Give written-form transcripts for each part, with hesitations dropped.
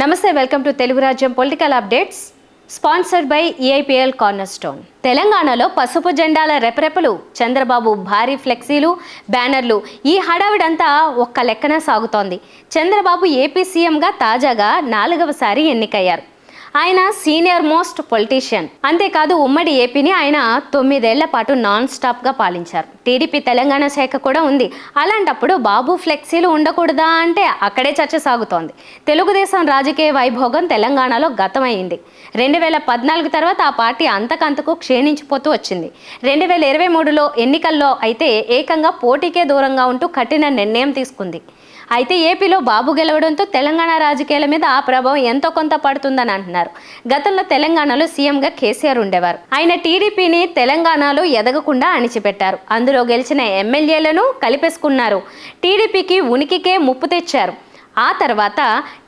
నమస్తే welcome to Telugu Rajyam political updates sponsored by EIPL cornerstone. తెలంగాణలో పసుపు జెండాల రెపరెపలు, చంద్రబాబు భారీ ఫ్లెక్సీలు, బ్యానర్లు, ఈ హడావిడంతా ఒక్క లెక్కన సాగుతోంది. చంద్రబాబు ఏపీ సీఎంగా తాజాగా 4వసారి ఎన్నికయ్యారు. ఆయన సీనియర్ మోస్ట్ పొలిటీషియన్. అంతేకాదు ఉమ్మడి ఏపీని ఆయన 9 ఏళ్ల పాటు నాన్ స్టాప్గా పాలించారు. టీడీపీ తెలంగాణ శాఖ కూడా ఉంది. అలాంటప్పుడు బాబు ఫ్లెక్సీలు ఉండకూడదా అంటే అక్కడే చర్చ సాగుతోంది. తెలుగుదేశం రాజకీయ వైభోగం తెలంగాణలో గతమైంది. 2014 తర్వాత ఆ పార్టీ అంతకంతకు క్షీణించిపోతూ వచ్చింది. 2023లో ఎన్నికల్లో అయితే ఏకంగా పోటీకే దూరంగా ఉంటూ కఠిన నిర్ణయం తీసుకుంది. అయితే ఏపీలో బాబు గెలవడంతో తెలంగాణ రాజకీయాల మీద ఆ ప్రభావం ఎంతో కొంత పడుతుందని అంటున్నారు. గతంలో తెలంగాణలో సీఎంగా కేసీఆర్ ఉండేవారు. ఆయన టీడీపీని తెలంగాణలో ఎదగకుండా అణిచిపెట్టారు. అందులో గెలిచిన ఎమ్మెల్యేలను కలిపేసుకున్నారు. టీడీపీకి ఉనికికే ముప్పు తెచ్చారు. ఆ తర్వాత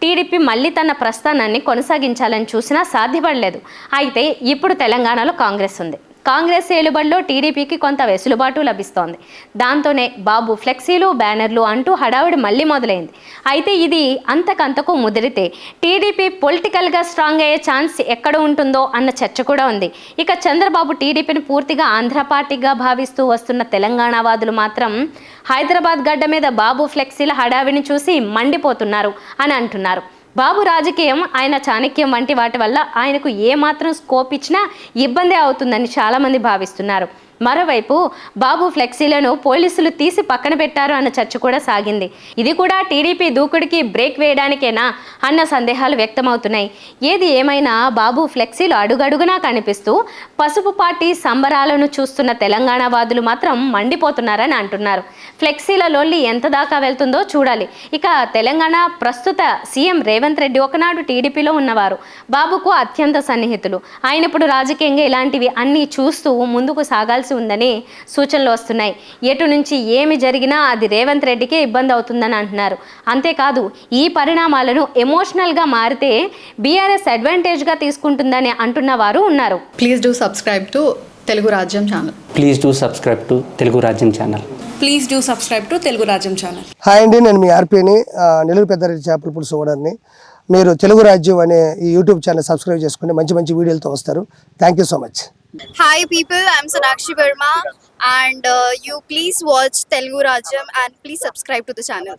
టీడీపీ మళ్ళీ తన ప్రస్థానాన్ని కొనసాగించాలని చూసినా సాధ్యపడలేదు. అయితే ఇప్పుడు తెలంగాణలో కాంగ్రెస్ ఉంది. కాంగ్రెస్ ఏలుబడిలో టీడీపీకి కొంత వెసులుబాటు లభిస్తోంది. దాంతోనే బాబు ఫ్లెక్సీలు, బ్యానర్లు అంటూ హడావిడి మళ్ళీ మొదలైంది. అయితే ఇది అంతకంతకు ముదిరితే టీడీపీ పొలిటికల్గా స్ట్రాంగ్ అయ్యే ఛాన్స్ ఎక్కడ ఉంటుందో అన్న చర్చ కూడా ఉంది. ఇక చంద్రబాబు టీడీపీని పూర్తిగా ఆంధ్ర పార్టీగా భావిస్తూ వస్తున్న తెలంగాణవాదులు మాత్రం హైదరాబాద్ గడ్డ మీద బాబు ఫ్లెక్సీల హడావిడిని చూసి మండిపోతున్నారు అని అంటున్నారు. బాబు రాజకీయం, ఆయన చాణక్యం వంటి వాటి వల్ల ఆయనకు ఏమాత్రం స్కోప్ ఇచ్చినా ఇబ్బందే అవుతుందని చాలామంది భావిస్తున్నారు. మరోవైపు బాబు ఫ్లెక్సీలను పోలీసులు తీసి పక్కన పెట్టారు అన్న చర్చ కూడా సాగింది. ఇది కూడా టీడీపీ దూకుడికి బ్రేక్ వేయడానికేనా అన్న సందేహాలు వ్యక్తమవుతున్నాయి. ఏది ఏమైనా బాబు ఫ్లెక్సీలు అడుగడుగునా కనిపిస్తూ పసుపు పార్టీ సంబరాలను చూస్తున్న తెలంగాణ వాదులు మాత్రం మండిపోతున్నారని అంటున్నారు. ఫ్లెక్సీల లొల్లి ఎంత దాకా వెళ్తుందో చూడాలి. ఇక తెలంగాణ ప్రస్తుత సీఎం రేవంత్ రెడ్డి ఒకనాడు టీడీపీలో ఉన్నవారు. బాబుకు అత్యంత సన్నిహితులు. ఆయన ఇప్పుడు రాజకీయంగా ఇలాంటివి అన్నీ చూస్తూ ముందుకు సాగాల్సి ఉందని సూచనలు వస్తున్నాయి. ఎటు నుంచి ఏమి జరిగినా అది రేవంత్ రెడ్డికే ఇబ్బంది అవుతుందని అంటున్నారు. అంతేకాదు ఈ పరిణామాలను ఎమోషనల్గా మారితే బీఆర్ఎస్ అడ్వాంటేజ్గా తీసుకుంటుందని అంటున్న వారు ఉన్నారు. Please do subscribe to Telugu Rajyam channel. Please do subscribe to Telugu Rajyam channel. Please do subscribe to Telugu Rajyam channel. Hi అండి, నేను మీ ఆర్పీని, నెల్లూరు పెద్దారెడ్డి చేపల పులుసు ఓనర్ని. మీరు తెలుగు రాజ్యం అనే ఈ యూట్యూబ్ ఛానల్ సబ్స్క్రైబ్ చేసుకుని మంచి మంచి వీడియోలతో వస్తారు. Thank you so much. Hi people, I'm Sonakshi Verma and you please watch Telugu Rajyam and please subscribe to the channel.